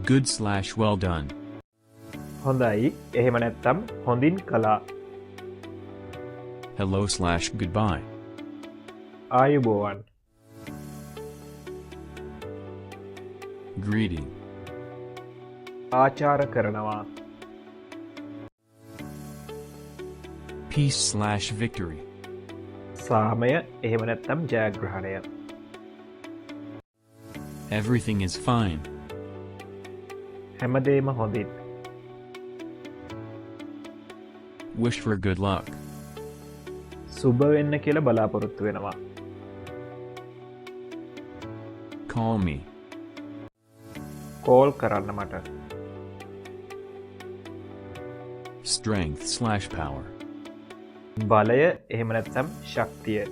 Good slash well done. හොඳයි එහෙම නැත්නම් හොඳින් කළා. Hello slash goodbye. ආයුබෝවන්. Greeting. ආචාර කරනවා. Peace slash victory. සාමය එහෙම නැත්නම් ජයග්‍රහණය. Everything is fine. හැමදේම හොඳින්. Wish for good luck. සුබ වෙන්න කියලා බලාපොරොත්තු වෙනවා. Call me. කෝල් කරන්න මට. Strength slash power. බලය එහෙම නැත්නම් ශක්තිය.